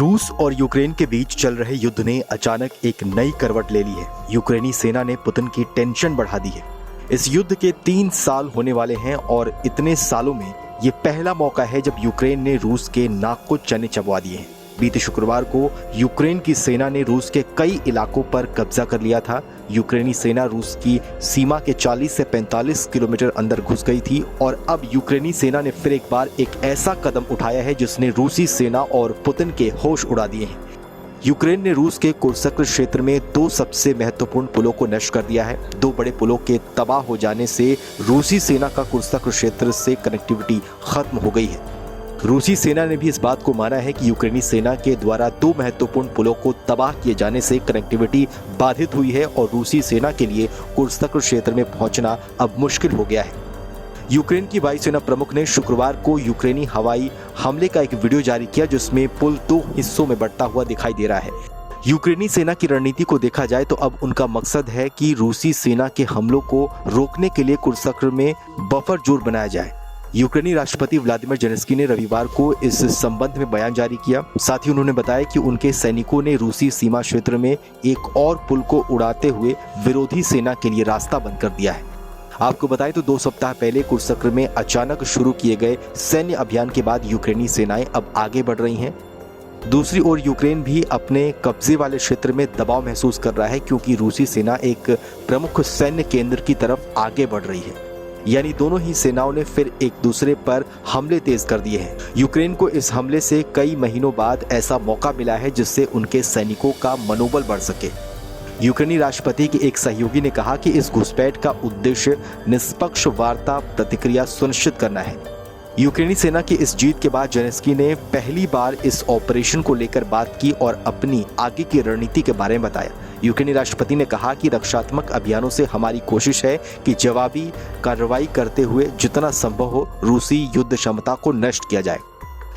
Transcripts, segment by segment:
रूस और यूक्रेन के बीच चल रहे युद्ध ने अचानक एक नई करवट ले ली है। यूक्रेनी सेना ने पुतिन की टेंशन बढ़ा दी है। इस युद्ध के 3 साल होने वाले हैं और इतने सालों में ये पहला मौका है जब यूक्रेन ने रूस के नाक को चने चबवा दिए हैं। बीते शुक्रवार को यूक्रेन की सेना ने रूस के कई इलाकों पर कब्जा कर लिया था। यूक्रेनी सेना रूस की सीमा के 40 से 45 किलोमीटर अंदर घुस गई थी और अब यूक्रेनी सेना ने फिर एक बार एक ऐसा कदम उठाया है जिसने रूसी सेना और पुतिन के होश उड़ा दिए हैं। यूक्रेन ने रूस के कुर्स्क क्षेत्र में 2 सबसे महत्वपूर्ण पुलों को नष्ट कर दिया है। 2 बड़े पुलों के तबाह हो जाने से रूसी सेना का कुर्स्क क्षेत्र से कनेक्टिविटी खत्म हो गई है। रूसी सेना ने भी इस बात को माना है कि यूक्रेनी सेना के द्वारा 2 महत्वपूर्ण पुलों को तबाह किए जाने से कनेक्टिविटी बाधित हुई है और रूसी सेना के लिए कुर्स्क क्षेत्र में पहुंचना अब मुश्किल हो गया है। यूक्रेन की वायुसेना प्रमुख ने शुक्रवार को यूक्रेनी हवाई हमले का एक वीडियो जारी किया जिसमें पुल 2 हिस्सों में बढ़ता हुआ दिखाई दे रहा है। यूक्रेनी सेना की रणनीति को देखा जाए तो अब उनका मकसद है कि रूसी सेना के हमलों को रोकने के लिए कुर्स्क में बफर जोन बनाया जाए। यूक्रेनी राष्ट्रपति व्लादिमीर जेलेंस्की ने रविवार को इस संबंध में बयान जारी किया। साथ ही उन्होंने बताया कि उनके सैनिकों ने रूसी सीमा क्षेत्र में एक और पुल को उड़ाते हुए विरोधी सेना के लिए रास्ता बंद कर दिया है। आपको बताएं तो 2 सप्ताह पहले कुर्स्क में अचानक शुरू किए गए सैन्य अभियान के बाद यूक्रेनी सेनाएं अब आगे बढ़ रही हैं। दूसरी ओर यूक्रेन भी अपने कब्जे वाले क्षेत्र में दबाव महसूस कर रहा है क्योंकि रूसी सेना एक प्रमुख सैन्य केंद्र की तरफ आगे बढ़ रही है। यानी दोनों ही सेनाओं ने फिर एक दूसरे पर हमले तेज कर दिए हैं। यूक्रेन को इस हमले से कई महीनों बाद ऐसा मौका मिला है जिससे उनके सैनिकों का मनोबल बढ़ सके। यूक्रेनी राष्ट्रपति के एक सहयोगी ने कहा कि इस घुसपैठ का उद्देश्य निष्पक्ष वार्ता प्रतिक्रिया सुनिश्चित करना है। यूक्रेनी सेना की इस जीत के बाद जेलेंस्की ने पहली बार इस ऑपरेशन को लेकर बात की और अपनी आगे की रणनीति के बारे में बताया। यूक्रेनी राष्ट्रपति ने कहा कि रक्षात्मक अभियानों से हमारी कोशिश है कि जवाबी कार्रवाई करते हुए जितना संभव हो रूसी युद्ध क्षमता को नष्ट किया जाए।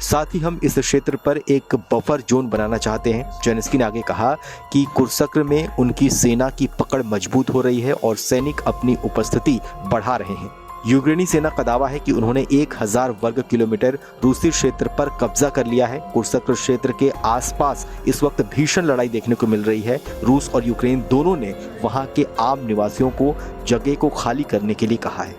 साथ ही हम इस क्षेत्र पर एक बफर जोन बनाना चाहते हैं। जेलेंस्की ने आगे कहा कि कुर्स्क में उनकी सेना की पकड़ मजबूत हो रही है और सैनिक अपनी उपस्थिति बढ़ा रहे हैं। यूक्रेनी सेना का दावा है कि उन्होंने 1000 वर्ग किलोमीटर रूसी क्षेत्र पर कब्जा कर लिया है। कुर्स्क क्षेत्र के आसपास इस वक्त भीषण लड़ाई देखने को मिल रही है। रूस और यूक्रेन दोनों ने वहां के आम निवासियों को जगह को खाली करने के लिए कहा है।